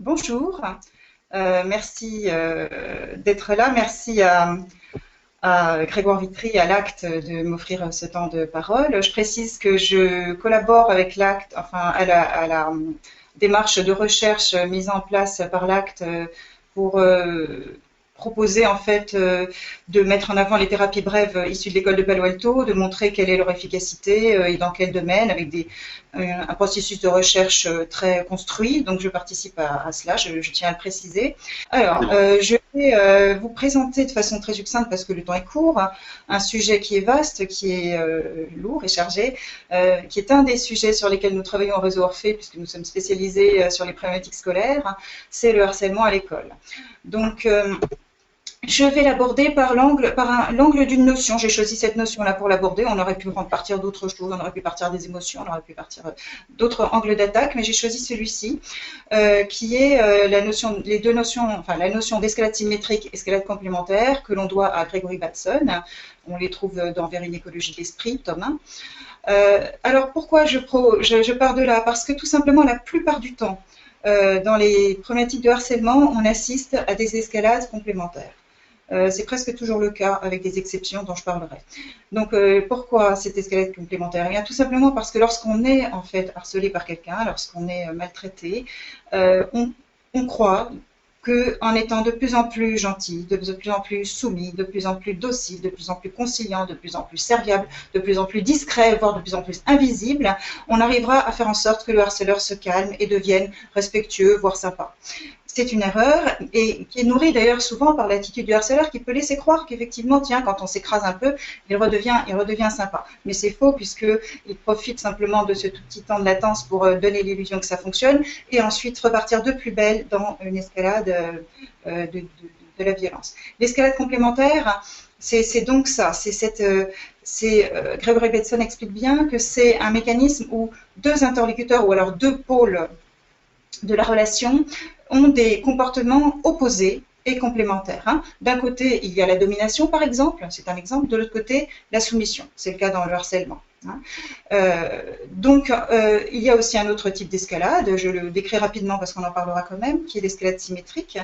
Bonjour, merci d'être là. Merci à Grégoire Vitry et à l'Acte de m'offrir ce temps de parole. Je précise que je collabore avec l'Acte, enfin à la démarche de recherche mise en place par l'Acte pour proposer en fait de mettre en avant les thérapies brèves issues de l'école de Palo Alto, de montrer quelle est leur efficacité et dans quel domaine, avec un processus de recherche très construit. Donc je participe à cela, je tiens à le préciser. Alors, je vais vous présenter de façon très succincte, parce que le temps est court, un sujet qui est vaste, qui est lourd et chargé, qui est un des sujets sur lesquels nous travaillons au réseau Orphée, puisque nous sommes spécialisés sur les problématiques scolaires, c'est le harcèlement à l'école. Donc, je vais l'aborder par l'angle d'une notion. J'ai choisi cette notion-là pour l'aborder. On aurait pu partir d'autres choses, on aurait pu partir des émotions, on aurait pu partir d'autres angles d'attaque, mais j'ai choisi celui-ci, qui est les deux notions, enfin la notion d'escalade symétrique et escalade complémentaire, que l'on doit à Gregory Bateson. On les trouve dans Vers une écologie de l'esprit, tome 1. Alors pourquoi je pars de là? Parce que tout simplement, la plupart du temps, dans les problématiques de harcèlement, on assiste à des escalades complémentaires. C'est presque toujours le cas, avec des exceptions dont je parlerai. Donc, pourquoi cette escalade complémentaire? Eh bien, tout simplement parce que lorsqu'on est en fait harcelé par quelqu'un, lorsqu'on est maltraité, on croit qu'en étant de plus en plus gentil, de plus en plus soumis, de plus en plus docile, de plus en plus conciliant, de plus en plus serviable, de plus en plus discret, voire de plus en plus invisible, on arrivera à faire en sorte que le harceleur se calme et devienne respectueux, voire sympa. C'est une erreur, et qui est nourrie d'ailleurs souvent par l'attitude du harceleur, qui peut laisser croire qu'effectivement, tiens, quand on s'écrase un peu, il redevient sympa. Mais c'est faux, puisqu'il profite simplement de ce tout petit temps de latence pour donner l'illusion que ça fonctionne, et ensuite repartir de plus belle dans une escalade de la violence. L'escalade complémentaire, c'est donc ça, Gregory Bateson explique bien que c'est un mécanisme où deux interlocuteurs, ou alors deux pôles de la relation, ont des comportements opposés et complémentaires. D'un côté, il y a la domination, par exemple, c'est un exemple. De l'autre côté, la soumission. C'est le cas dans le harcèlement. Donc, il y a aussi un autre type d'escalade, je le décris rapidement parce qu'on en parlera quand même, qui est l'escalade symétrique.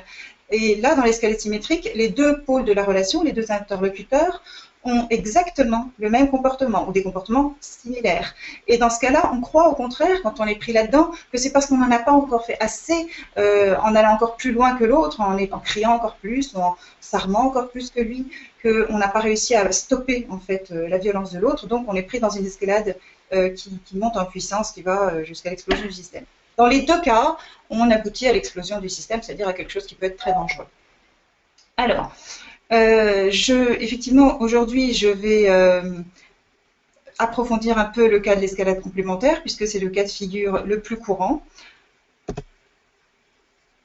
Et là, dans l'escalade symétrique, les deux pôles de la relation, les deux interlocuteurs, ont exactement le même comportement, ou des comportements similaires. Et dans ce cas-là, on croit au contraire, quand on est pris là-dedans, que c'est parce qu'on n'en a pas encore fait assez, en allant encore plus loin que l'autre, en criant encore plus, ou en s'armant encore plus que lui, qu'on n'a pas réussi à stopper en fait la violence de l'autre. Donc on est pris dans une escalade qui monte en puissance, qui va jusqu'à l'explosion du système. Dans les deux cas, on aboutit à l'explosion du système, c'est-à-dire à quelque chose qui peut être très dangereux. Alors, effectivement, aujourd'hui, je vais approfondir un peu le cas de l'escalade complémentaire, puisque c'est le cas de figure le plus courant.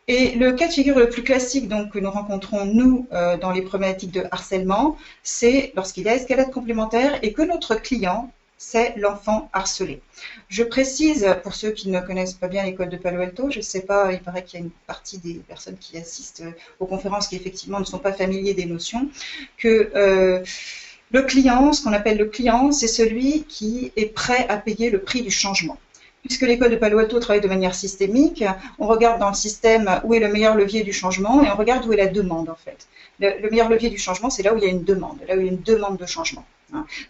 Et le cas de figure le plus classique donc, que nous rencontrons, nous, dans les problématiques de harcèlement, c'est lorsqu'il y a escalade complémentaire et que notre client, c'est l'enfant harcelé. Je précise, pour ceux qui ne connaissent pas bien l'école de Palo Alto, je ne sais pas, il paraît qu'il y a une partie des personnes qui assistent aux conférences qui effectivement ne sont pas familiers des notions, que le client, ce qu'on appelle le client, c'est celui qui est prêt à payer le prix du changement. Puisque l'école de Palo Alto travaille de manière systémique, on regarde dans le système où est le meilleur levier du changement et on regarde où est la demande en fait. Le meilleur levier du changement, c'est là où il y a une demande, là où il y a une demande de changement.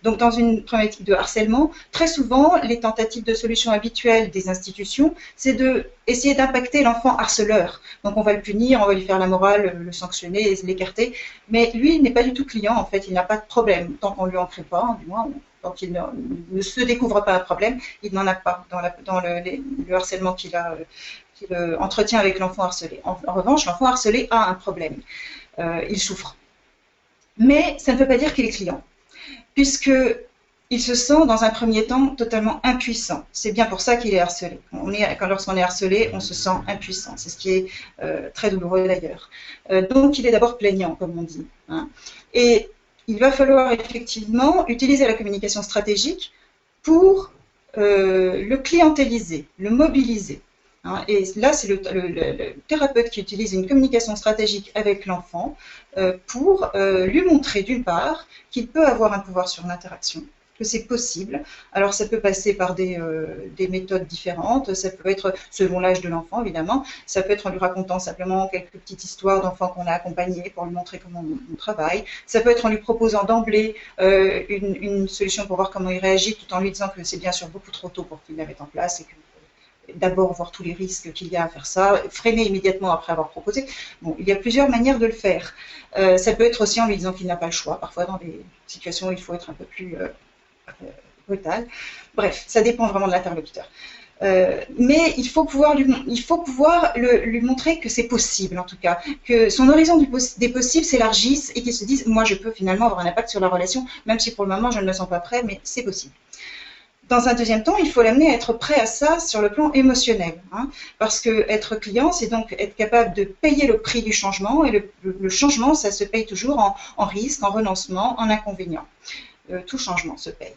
Donc dans une problématique de harcèlement, très souvent, les tentatives de solution habituelles des institutions, c'est d'essayer d'impacter l'enfant harceleur. Donc on va le punir, on va lui faire la morale, le sanctionner, l'écarter, mais lui, il n'est pas du tout client en fait, il n'a pas de problème, tant qu'on ne lui en crée pas, du moins, tant qu'il ne se découvre pas un problème, il n'en a pas dans le harcèlement qu'il entretient avec l'enfant harcelé. En revanche, l'enfant harcelé a un problème, il souffre. Mais ça ne veut pas dire qu'il est client, puisqu'il se sent dans un premier temps totalement impuissant. C'est bien pour ça qu'il est harcelé. Lorsqu'on est harcelé, on se sent impuissant. C'est ce qui est très douloureux d'ailleurs. Donc il est d'abord plaignant, comme on dit. Et il va falloir effectivement utiliser la communication stratégique pour le clientéliser, le mobiliser. Et là, c'est le thérapeute qui utilise une communication stratégique avec l'enfant pour lui montrer d'une part qu'il peut avoir un pouvoir sur l'interaction, que c'est possible. Alors ça peut passer par des méthodes différentes, ça peut être selon l'âge de l'enfant évidemment, ça peut être en lui racontant simplement quelques petites histoires d'enfants qu'on a accompagnés pour lui montrer comment on travaille, ça peut être en lui proposant d'emblée une solution pour voir comment il réagit tout en lui disant que c'est bien sûr beaucoup trop tôt pour qu'il la mette en place et que d'abord voir tous les risques qu'il y a à faire ça, freiner immédiatement après avoir proposé. Bon, il y a plusieurs manières de le faire. Ça peut être aussi en lui disant qu'il n'a pas le choix, parfois dans des situations où il faut être un peu plus brutal. Bref, ça dépend vraiment de l'interlocuteur. Mais il faut pouvoir lui montrer que c'est possible, en tout cas, que son horizon des possibles s'élargisse et qu'il se dise, moi je peux finalement avoir un impact sur la relation, même si pour le moment je ne me sens pas prêt, mais c'est possible. Dans un deuxième temps, il faut l'amener à être prêt à ça sur le plan émotionnel, hein, parce que être client, c'est donc être capable de payer le prix du changement, et le changement, ça se paye toujours en risque, en renoncement, en inconvénient. Tout changement se paye.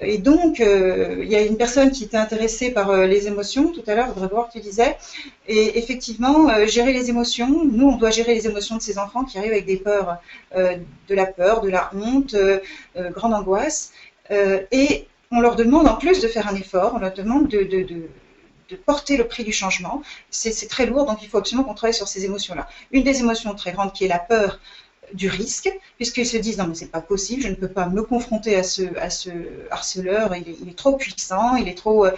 Et donc, il y a une personne qui était intéressée par les émotions, tout à l'heure, Grégoire, tu disais, et effectivement, gérer les émotions, nous, on doit gérer les émotions de ces enfants qui arrivent avec des peurs, de la peur, de la honte, grande angoisse, et on leur demande en plus de faire un effort, on leur demande de porter le prix du changement. C'est très lourd, donc il faut absolument qu'on travaille sur ces émotions-là. Une des émotions très grandes qui est la peur du risque, puisqu'ils se disent non mais c'est pas possible, je ne peux pas me confronter à ce harceleur, il est trop puissant, il est trop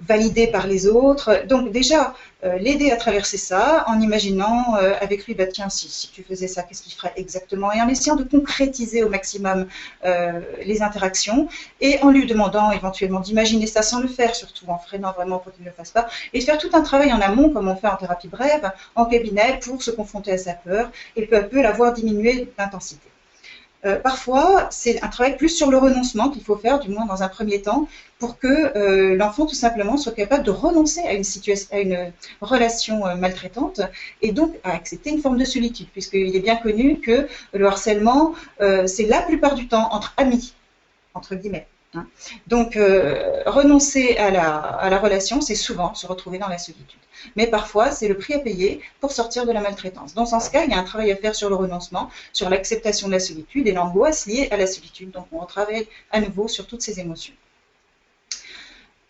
validé par les autres. Donc déjà, l'aider à traverser ça en imaginant avec lui, bah tiens, si tu faisais ça, qu'est-ce qu'il ferait exactement, et en essayant de concrétiser au maximum les interactions, et en lui demandant éventuellement d'imaginer ça sans le faire, surtout en freinant vraiment pour qu'il ne le fasse pas, et de faire tout un travail en amont, comme on fait en thérapie brève, en cabinet, pour se confronter à sa peur, et peu à peu la voir diminuer d'intensité. Parfois, c'est un travail plus sur le renoncement qu'il faut faire, du moins dans un premier temps, pour que l'enfant tout simplement soit capable de renoncer à une relation maltraitante et donc à accepter une forme de solitude, puisqu'il est bien connu que le harcèlement, c'est la plupart du temps entre amis, entre guillemets. Hein. Donc, renoncer à la relation, c'est souvent se retrouver dans la solitude. Mais parfois, c'est le prix à payer pour sortir de la maltraitance. Dans ce cas, il y a un travail à faire sur le renoncement, sur l'acceptation de la solitude et l'angoisse liée à la solitude. Donc, on travaille à nouveau sur toutes ces émotions.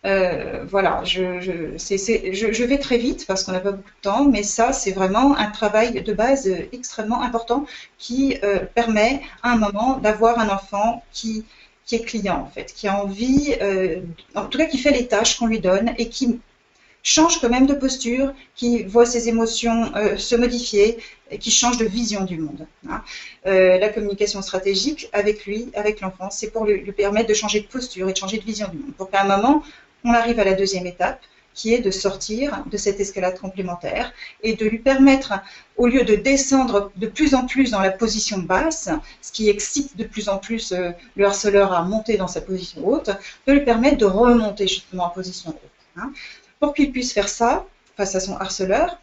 Voilà, je vais très vite parce qu'on n'a pas beaucoup de temps, mais ça, c'est vraiment un travail de base extrêmement important qui permet à un moment d'avoir un enfant qui est client, en fait, qui a envie, en tout cas qui fait les tâches qu'on lui donne et qui change quand même de posture, qui voit ses émotions se modifier, et qui change de vision du monde. Hein. La communication stratégique avec lui, avec l'enfant, c'est pour lui permettre de changer de posture et de changer de vision du monde. Pour qu'à un moment, on arrive à la deuxième étape, qui est de sortir de cette escalade complémentaire et de lui permettre, au lieu de descendre de plus en plus dans la position basse, ce qui excite de plus en plus le harceleur à monter dans sa position haute, de lui permettre de remonter justement en position haute. Hein. Pour qu'il puisse faire ça face à son harceleur,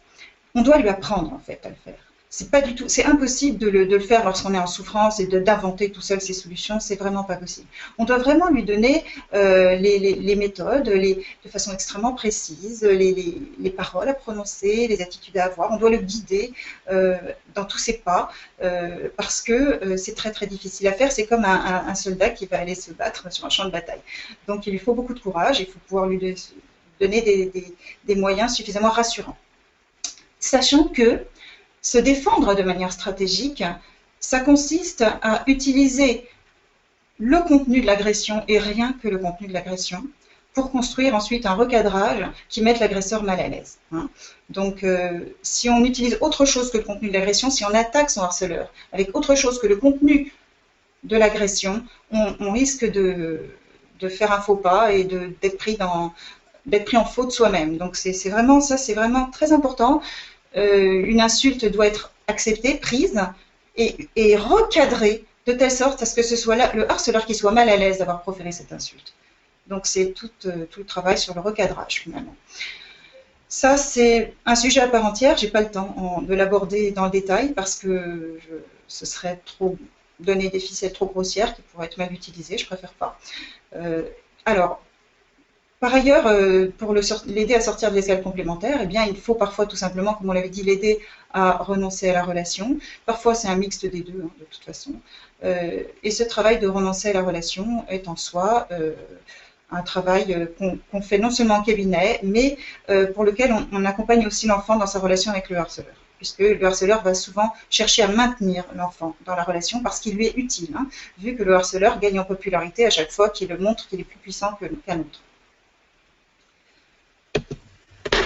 on doit lui apprendre en fait à le faire. C'est impossible de le faire lorsqu'on est en souffrance et d'inventer tout seul ses solutions, c'est vraiment pas possible. On doit vraiment lui donner les méthodes, de façon extrêmement précise, les paroles à prononcer, les attitudes à avoir. On doit le guider dans tous ses pas parce que c'est très très difficile à faire. C'est comme un soldat qui va aller se battre sur un champ de bataille. Donc il lui faut beaucoup de courage, il faut pouvoir lui donner des moyens suffisamment rassurants. Sachant que se défendre de manière stratégique, ça consiste à utiliser le contenu de l'agression et rien que le contenu de l'agression pour construire ensuite un recadrage qui mette l'agresseur mal à l'aise. Hein. Donc, si on utilise autre chose que le contenu de l'agression, si on attaque son harceleur avec autre chose que le contenu de l'agression, on risque de faire un faux pas et d'être pris en faute soi-même. Donc, c'est vraiment très important. Une insulte doit être acceptée, prise et recadrée de telle sorte à ce que ce soit le harceleur qui soit mal à l'aise d'avoir proféré cette insulte. Donc c'est tout le travail sur le recadrage finalement. Ça c'est un sujet à part entière, j'ai pas le temps de l'aborder dans le détail parce que ce serait trop donner des ficelles trop grossières qui pourraient être mal utilisées, je préfère pas. Alors, Par ailleurs, pour l'aider à sortir de l'escalade complémentaire, eh bien, il faut parfois tout simplement, comme on l'avait dit, l'aider à renoncer à la relation. Parfois, c'est un mixte des deux, hein, de toute façon. Et ce travail de renoncer à la relation est en soi un travail qu'on fait non seulement en cabinet, mais pour lequel on accompagne aussi l'enfant dans sa relation avec le harceleur, puisque le harceleur va souvent chercher à maintenir l'enfant dans la relation parce qu'il lui est utile, hein, vu que le harceleur gagne en popularité à chaque fois qu'il montre qu'il est plus puissant qu'un autre.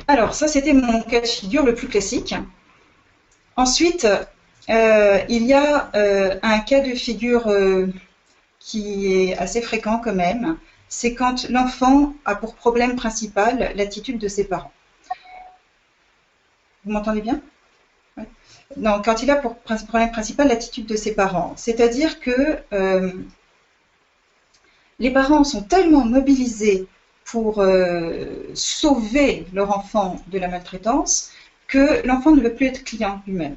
Alors, ça, c'était mon cas de figure le plus classique. Ensuite, il y a un cas de figure qui est assez fréquent quand même. C'est quand l'enfant a pour problème principal l'attitude de ses parents. Vous m'entendez bien? Ouais. Non, quand il a pour problème principal l'attitude de ses parents. C'est-à-dire que les parents sont tellement mobilisés pour sauver leur enfant de la maltraitance que l'enfant ne veut plus être client lui-même,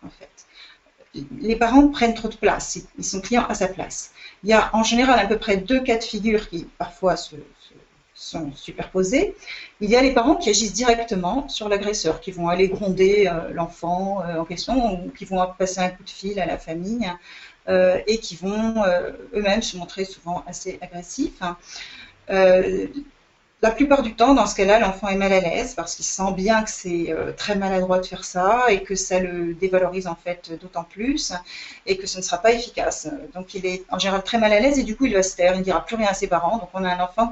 en fait. Les parents prennent trop de place, ils sont clients à sa place. Il y a en général à peu près deux cas de figure qui parfois sont superposés. Il y a les parents qui agissent directement sur l'agresseur, qui vont aller gronder l'enfant en question, ou qui vont passer un coup de fil à la famille, et qui vont eux-mêmes se montrer souvent assez agressifs. La plupart du temps, dans ce cas-là, l'enfant est mal à l'aise parce qu'il sent bien que c'est très maladroit de faire ça et que ça le dévalorise en fait d'autant plus et que ce ne sera pas efficace. Donc il est en général très mal à l'aise et du coup il va se taire, il ne dira plus rien à ses parents. Donc on a un enfant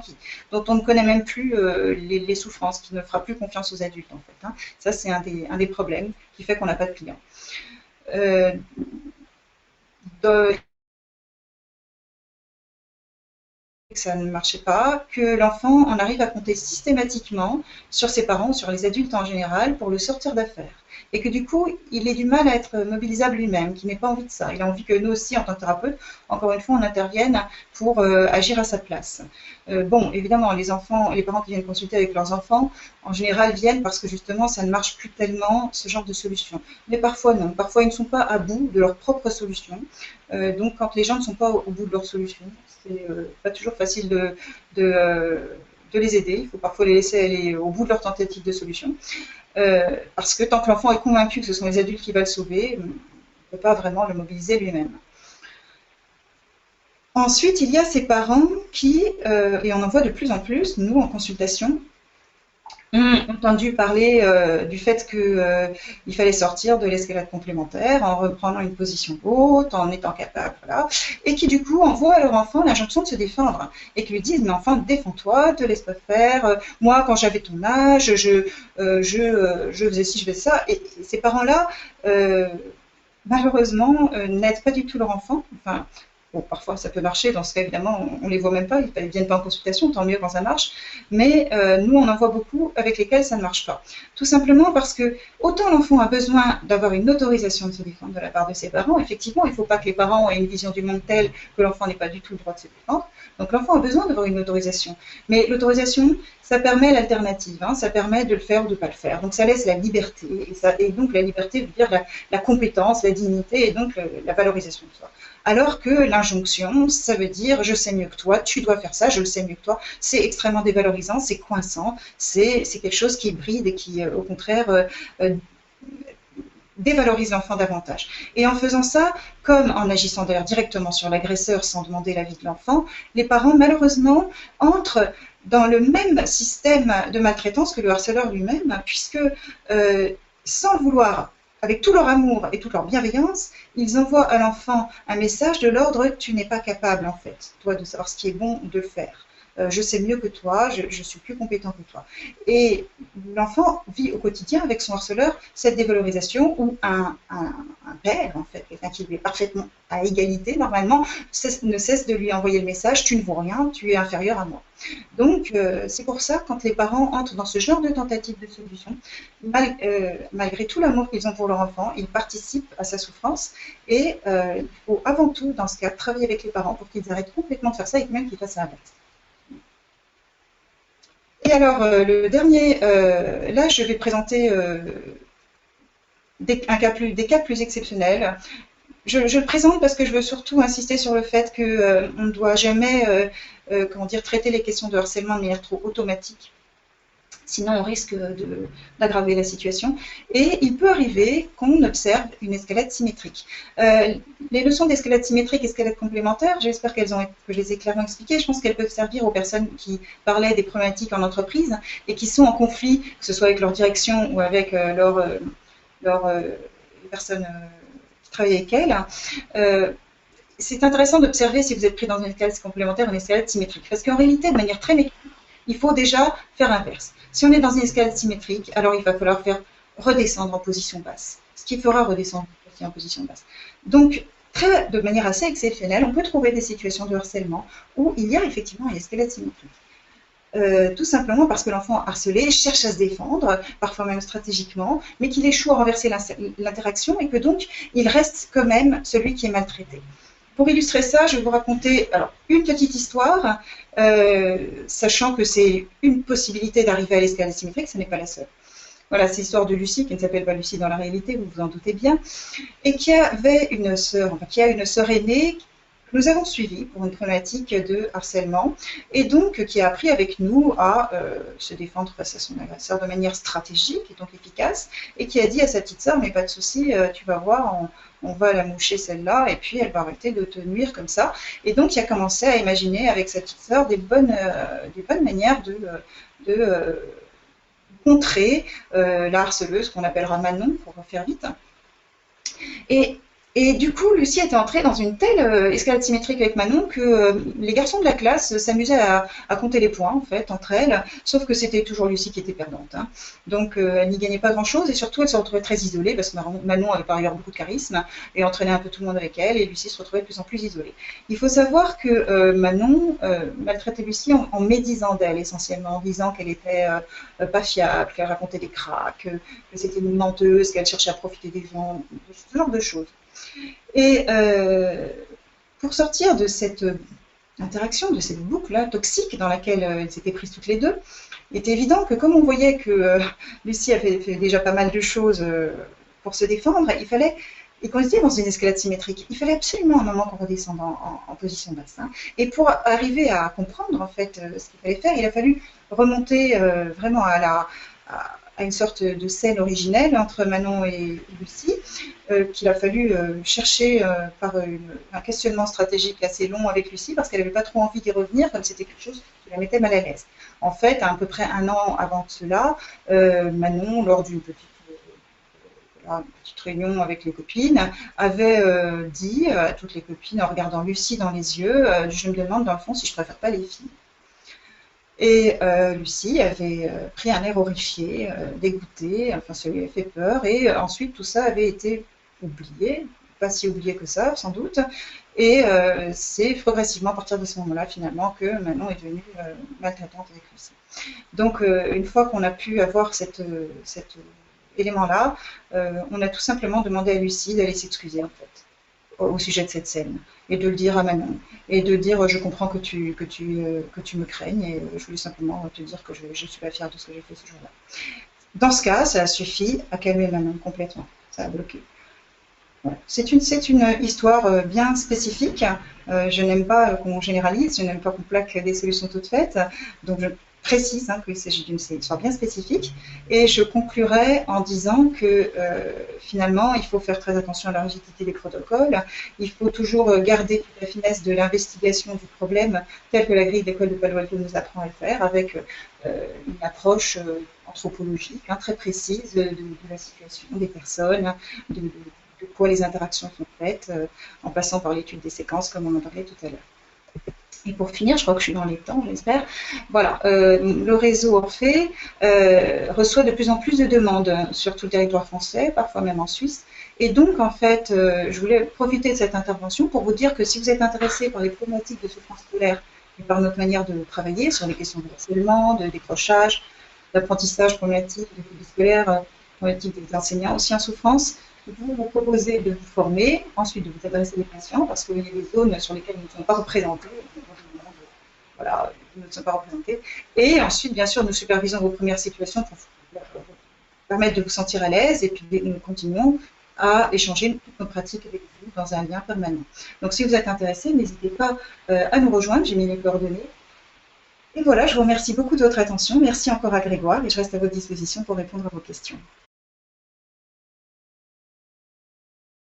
dont on ne connaît même plus les souffrances, qui ne fera plus confiance aux adultes en fait, hein. Ça c'est un des problèmes qui fait qu'on n'a pas de clients. Que ça ne marchait pas, que l'enfant en arrive à compter systématiquement sur ses parents, sur les adultes en général, pour le sortir d'affaire. Et que du coup, il ait du mal à être mobilisable lui-même, qu'il n'ait pas envie de ça. Il a envie que nous aussi, en tant que thérapeute, encore une fois, on intervienne pour agir à sa place. Bon, évidemment, les parents qui viennent consulter avec leurs enfants, en général, viennent parce que justement, ça ne marche plus tellement, ce genre de solution. Mais parfois, non. Parfois, ils ne sont pas à bout de leur propre solution. Donc, quand les gens ne sont pas au bout de leur solution, c'est pas toujours facile de les aider. Il faut parfois les laisser aller au bout de leur tentative de solution. Parce que tant que l'enfant est convaincu que ce sont les adultes qui vont le sauver, on ne peut pas vraiment le mobiliser lui-même. Ensuite, il y a ces parents qui, et on en voit de plus en plus, nous en consultation, ont entendu parler du fait qu'il fallait sortir de l'escalade complémentaire en reprenant une position haute, en étant capable, voilà, et qui du coup envoient à leur enfant l'injonction de se défendre et qui lui disent mais enfant défends-toi, te laisse pas faire. Moi quand j'avais ton âge, je faisais ci, je faisais ça. Et ces parents-là, malheureusement, n'aident pas du tout leur enfant. Enfin, bon, parfois ça peut marcher, dans ce cas évidemment on ne les voit même pas, ils ne viennent pas en consultation, tant mieux quand ça marche, mais nous on en voit beaucoup avec lesquels ça ne marche pas. Tout simplement parce que autant l'enfant a besoin d'avoir une autorisation de se défendre de la part de ses parents, effectivement il ne faut pas que les parents aient une vision du monde telle que l'enfant n'ait pas du tout le droit de se défendre, donc l'enfant a besoin d'avoir une autorisation, mais l'autorisation ça permet l'alternative, hein, ça permet de le faire ou de ne pas le faire, donc ça laisse la liberté, et donc la liberté veut dire la compétence, la dignité et donc la valorisation de soi. Alors que l'injonction, ça veut dire je sais mieux que toi, tu dois faire ça, je le sais mieux que toi. C'est extrêmement dévalorisant, c'est coinçant, c'est quelque chose qui bride et qui, au contraire, dévalorise l'enfant davantage. Et en faisant ça, comme en agissant d'ailleurs directement sur l'agresseur sans demander l'avis de l'enfant, les parents, malheureusement, entrent dans le même système de maltraitance que le harceleur lui-même, puisque, sans le vouloir, avec tout leur amour et toute leur bienveillance, ils envoient à l'enfant un message de l'ordre « tu n'es pas capable, en fait, toi, de savoir ce qui est bon de le faire. Je sais mieux que toi, je suis plus compétent que toi. » Et l'enfant vit au quotidien avec son harceleur cette dévalorisation où un père, en fait, quelqu'un qui lui est parfaitement à égalité, normalement, ne cesse de lui envoyer le message « tu ne vaux rien, tu es inférieur à moi ». Donc, c'est pour ça, quand les parents entrent dans ce genre de tentative de solution, malgré tout l'amour qu'ils ont pour leur enfant, ils participent à sa souffrance et il faut avant tout, dans ce cas, travailler avec les parents pour qu'ils arrêtent complètement de faire ça et même qu'ils fassent à l'inverse. Et alors, le dernier, là, je vais présenter des cas plus exceptionnels. je le présente parce que je veux surtout insister sur le fait qu'on ne doit jamais comment dire, traiter les questions de harcèlement de manière trop automatique. Sinon, on risque d'aggraver la situation. Et il peut arriver qu'on observe une escalade symétrique. Les leçons d'escalade symétrique et escalade complémentaire, j'espère que je les ai clairement expliquées. Je pense qu'elles peuvent servir aux personnes qui parlaient des problématiques en entreprise et qui sont en conflit, que ce soit avec leur direction ou avec les personnes qui travaillent avec elles. C'est intéressant d'observer si vous êtes pris dans une escalade complémentaire ou une escalade symétrique. Parce qu'en réalité, de manière très mécanique, il faut déjà faire l'inverse. Si on est dans une escalade symétrique, alors il va falloir faire redescendre en position basse, ce qui fera redescendre aussi en position basse. Donc, de manière assez exceptionnelle, on peut trouver des situations de harcèlement où il y a effectivement une escalade symétrique. Tout simplement parce que l'enfant harcelé cherche à se défendre, parfois même stratégiquement, mais qu'il échoue à renverser l'interaction et que donc il reste quand même celui qui est maltraité. Pour illustrer ça, je vais vous raconter une petite histoire, sachant que c'est une possibilité d'arriver à l'escalade symétrique, ce n'est pas la seule. Voilà, c'est l'histoire de Lucie, qui ne s'appelle pas Lucie dans la réalité, vous vous en doutez bien, et qui avait une sœur, qui a une sœur aînée que nous avons suivie pour une problématique de harcèlement, et donc qui a appris avec nous à se défendre face à son agresseur de manière stratégique et donc efficace, et qui a dit à sa petite sœur, mais pas de souci, tu vas voir, on va la moucher celle-là, et puis elle va arrêter de te nuire comme ça. Et donc il a commencé à imaginer avec sa petite sœur des bonnes manières de contrer la harceleuse, qu'on appellera Manon, pour faire vite. Et du coup, Lucie était entrée dans une telle escalade symétrique avec Manon que les garçons de la classe s'amusaient à compter les points, en fait, entre elles, sauf que c'était toujours Lucie qui était perdante. Hein. Donc, elle n'y gagnait pas grand-chose, et surtout, elle se retrouvait très isolée, parce que Manon avait par ailleurs beaucoup de charisme, et entraînait un peu tout le monde avec elle, et Lucie se retrouvait de plus en plus isolée. Il faut savoir que Manon maltraitait Lucie en médisant d'elle, essentiellement, en disant qu'elle était pas fiable, qu'elle racontait des cracks, que c'était une menteuse, qu'elle cherchait à profiter des gens, ce genre de choses. Et pour sortir de cette interaction, de cette boucle-là toxique dans laquelle elles étaient prises toutes les deux, il est évident que comme on voyait que Lucie avait fait déjà pas mal de choses pour se défendre, il fallait, et qu'on était dans une escalade symétrique, il fallait absolument un moment qu'on redescende en position basse. Hein. Et pour arriver à comprendre en fait ce qu'il fallait faire, il a fallu remonter vraiment à une sorte de scène originelle entre Manon et Lucie, qu'il a fallu chercher par un questionnement stratégique assez long avec Lucie, parce qu'elle n'avait pas trop envie d'y revenir, comme c'était quelque chose qui la mettait mal à l'aise. En fait, à peu près un an avant cela, Manon, lors d'une petite réunion avec les copines, avait dit à toutes les copines, en regardant Lucie dans les yeux, je me demande dans le fond si je préfère pas les filles. Et Lucie avait pris un air horrifié, dégoûté, enfin ça lui avait fait peur, et ensuite tout ça avait été oublié, pas si oublié que ça sans doute, et c'est progressivement à partir de ce moment-là finalement que Manon est devenue maltraitante avec Lucie. Donc une fois qu'on a pu avoir cet élément-là, on a tout simplement demandé à Lucie d'aller s'excuser en fait au sujet de cette scène, et de le dire à Manon, et de dire je comprends que tu me craignes, et je voulais simplement te dire que je ne suis pas fière de ce que j'ai fait ce jour-là. Dans ce cas, ça a suffi à calmer Manon complètement, ça a bloqué. Voilà. C'est une histoire bien spécifique, je n'aime pas qu'on généralise, je n'aime pas qu'on plaque des solutions toutes faites, donc je précise qu'il s'agit d'une histoire bien spécifique, et je conclurai en disant que finalement il faut faire très attention à la rigidité des protocoles, il faut toujours garder toute la finesse de l'investigation du problème telle que la grille d'école de Palo Alto nous apprend à le faire, avec une approche anthropologique très précise de la situation des personnes, de quoi les interactions sont faites, en passant par l'étude des séquences comme on en parlait tout à l'heure. Et pour finir, je crois que je suis dans les temps, j'espère. Voilà, le réseau Orphée reçoit de plus en plus de demandes sur tout le territoire français, parfois même en Suisse. Et donc, en fait, je voulais profiter de cette intervention pour vous dire que si vous êtes intéressé par les problématiques de souffrance scolaire et par notre manière de travailler sur les questions de harcèlement, de décrochage, d'apprentissage problématique, de phobie scolaire, problématique des enseignants aussi en souffrance, vous proposez de vous former, ensuite de vous adresser aux patients, parce qu'il y a des zones sur lesquelles nous ne sommes pas représentés. Voilà, nous ne sommes pas représentés. Et ensuite, bien sûr, nous supervisons vos premières situations pour vous permettre de vous sentir à l'aise, et puis nous continuons à échanger toutes nos pratiques avec vous dans un lien permanent. Donc si vous êtes intéressé, n'hésitez pas à nous rejoindre, j'ai mis les coordonnées. Et voilà, je vous remercie beaucoup de votre attention. Merci encore à Grégoire et je reste à votre disposition pour répondre à vos questions.